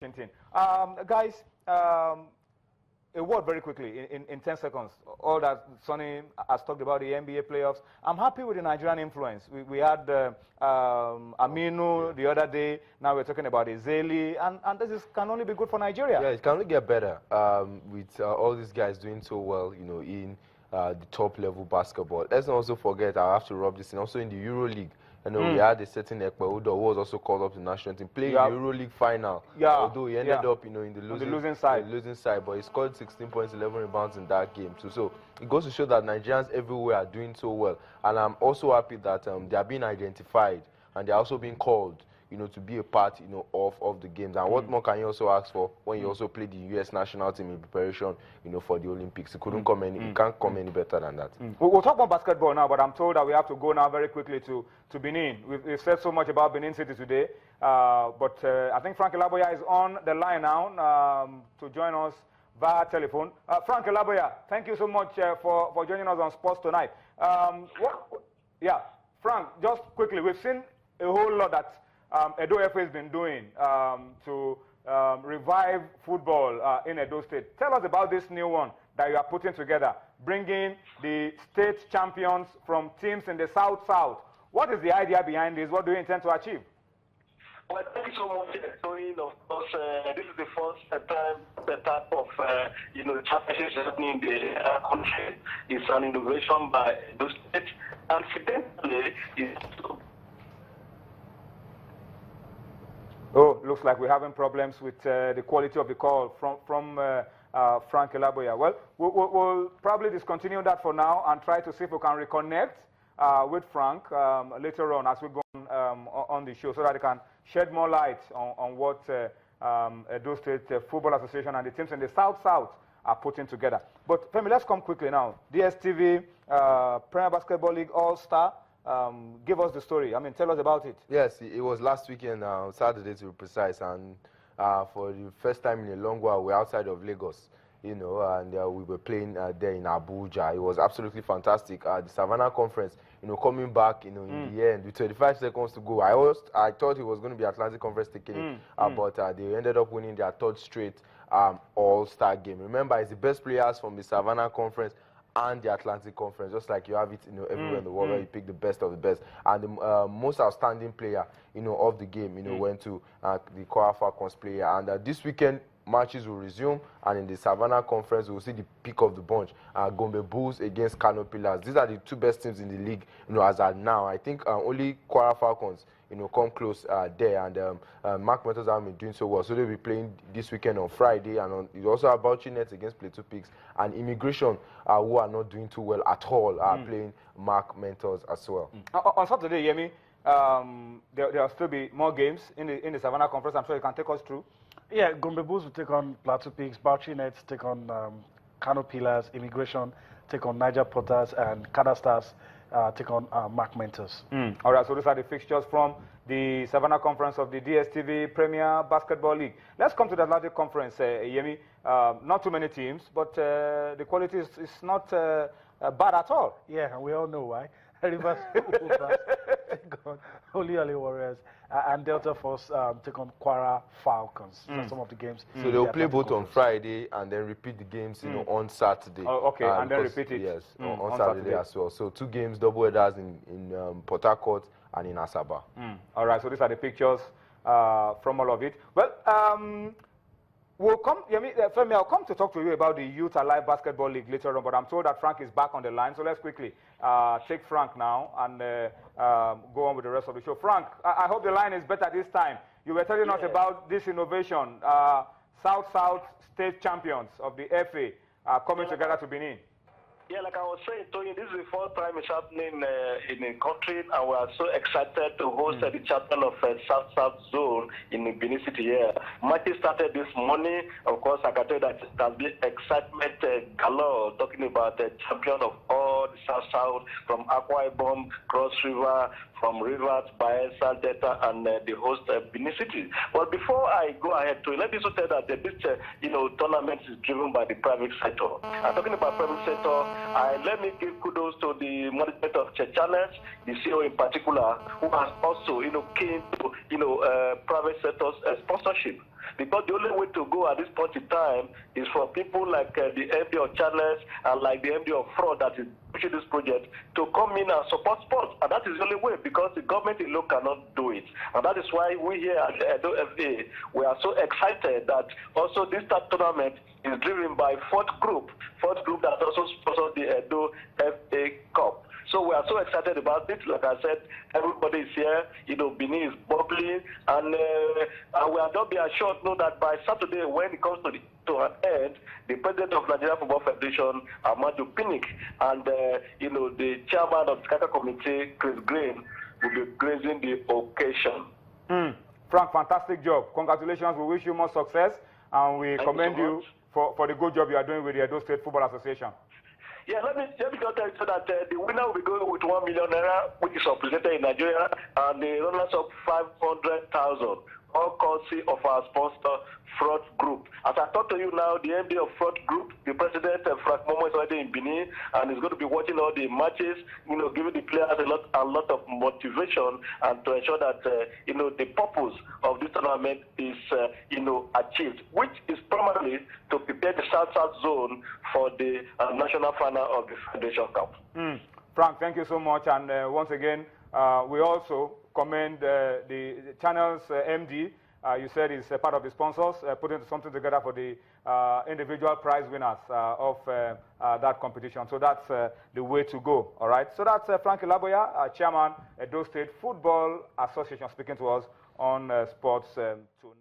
Guys, a word very quickly in 10 seconds. All that Sonny has talked about the NBA playoffs. I'm happy with the Nigerian influence. We had AMINA the other day. Now we're talking about Ezeli, and this can only be good for Nigeria. Yeah, it can only get better with all these guys doing so well, you know, in the top level basketball. Let's not also forget, I have to rub this in, also in the Euro League. I know we had a certain Ekpa who was also called up to the national team, playing the Euro League final. Although he ended up, you know, in the losing side, but he scored 16 points, 11 rebounds in that game too. So it goes to show that Nigerians everywhere are doing so well, and I'm also happy that they are being identified and they are also being called, you know, to be a part, you know, of the games. And what more can you also ask for when you also play the U.S. national team in preparation, you know, for the Olympics? It couldn't come any, it can't come any better than that. We'll talk about basketball now, but I'm told that we have to go now very quickly to Benin. We've said so much about Benin City today, but I think Frank Elaboya is on the line now to join us via telephone. Frank Elaboya, thank you so much for joining us on Sports Tonight. Frank, just quickly, we've seen a whole lot that Edo FA has been doing to revive football in Edo State. Tell us about this new one that you are putting together, bringing the state champions from teams in the South-South. What is the idea behind this? What do you intend to achieve? Well, thank you so much, Tony. Of course, this is the first time the type of you know, championships happening in the country. It's an innovation by Edo State, and incidentally, it's Oh, looks like we're having problems with the quality of the call from Frank Elaboya. Well, we'll probably discontinue that for now and try to see if we can reconnect with Frank later on as we go on the show, so that he can shed more light on what Edo State Football Association and the teams in the South-South are putting together. But Femi, let's come quickly now. DSTV, Premier Basketball League All-Star. Give us the story. I mean, tell us about it. Yes, it was last weekend, Saturday to be precise, and for the first time in a long while, we're outside of Lagos, you know, and we were playing there in Abuja. It was absolutely fantastic. The Savannah Conference, you know, coming back, you know, in the end, with 25 seconds to go. I thought it was going to be Atlantic Conference taking it, but they ended up winning their third straight All-Star game. Remember, it's the best players from the Savannah Conference and the Atlantic Conference, just like you have it, you know, everywhere in the world, where you pick the best of the best. And the most outstanding player, you know, of the game, you know, went to the Kwara Falcons player. And this weekend, matches will resume, and in the Savannah Conference, we'll see the pick of the bunch, Gombe Bulls against Kano Pillars. These are the two best teams in the league, you know, as at now. I think only Kwara Falcons, you know, come close there, and Mark Mentors have been doing so well. So they'll be playing this weekend on Friday, and you also have Bauchi Nets against Plateau Pigs, and Immigration, who are not doing too well at all, are playing Mark Mentors as well. On Saturday, Yemi, there will still be more games in the Savannah Conference. I'm sure you can take us through. Yeah, Gombe Bulls will take on Plateau Pigs, Bauchi Nets take on Kano Pillars, Immigration take on Niger Porters, and Kada Stars take on Mark Mentors. All right, so these are the fixtures from the Savannah Conference of the DSTV Premier Basketball League. Let's come to the Atlantic Conference, Yemi. Not too many teams, but the quality is not bad at all. Yeah, and we all know why. Rivers take on Holy Warriors, and Delta Force take on Kwara Falcons. So some of the games. So they'll play both on Friday and then repeat the games, you know, on Saturday. Oh, okay, and then repeat it. Yes, on Saturday as well. So 2 games, double headers in Port Harcourt and in Asaba. All right, so these are the pictures from all of it. Well, we'll come, Femi, I'll come to talk to you about the Youth Alive Basketball League later on, but I'm told that Frank is back on the line, so let's quickly take Frank now and go on with the rest of the show. Frank, I hope the line is better this time. You were telling us about this innovation, South-South state champions of the FA coming together to Benin. Yeah, like I was saying, Tony, this is the first time it's happening in the country, and we are so excited to host the champion of South-South Zone in Benin City here. Matches started this morning. Of course, I can tell you that there's been excitement galore, talking about the champion of all the South-South, from Akwa Ibom, Cross River, from Rivers, Bayelsa, Delta, and the host Benin City. Well, before I go ahead, to let me also tell that this tournament is driven by the private sector. I'm talking about private sector. Let me give kudos to the management of Challenge, the CEO in particular, who has also, keen to, private sector's sponsorship. because the only way to go at this point in time is for people like the MD of Channels and like the MD of Fraud that is pushing this project to come in and support sports. And that is the only way, because the government alone cannot do it. And that is why we here at the Edo FA, we are so excited that also this tournament is driven by Fourth Group that also sponsors the Edo FA Cup. So we are so excited about it. Like I said, everybody is here. You know, Benin is bubbling, and we are not be assured, know that by Saturday, when it comes to an end, the president of Nigeria Football Federation, Amadu Pinnick, and you know, the chairman of the Kaka Committee, Chris Green, will be gracing the occasion. Frank, fantastic job. Congratulations. We wish you more success, and we commend you for the good job you are doing with the Edo State Football Association. Yeah, let me just tell you so that the winner will be going with 1 million naira, which is represented in Nigeria, and the runners of 500,000, all courtesy of our sponsor, Fraud Group. As I talk to you now, the MD of Fraud Group, the president, Frank Momo, is already in Benin, and is going to be watching all the matches, you know, giving the players a lot of motivation, and to ensure that, you know, the purpose of this tournament is, you know, achieved, which is primarily to prepare the South-South zone for the national final of the Federation Cup. Frank, thank you so much, and once again, we also commend the channel's MD. You said he's part of the sponsors, putting something together for the individual prize winners of that competition. So that's the way to go, all right? So that's Frank Elaboya, Chairman, Edo State Football Association, speaking to us on Sports Tonight.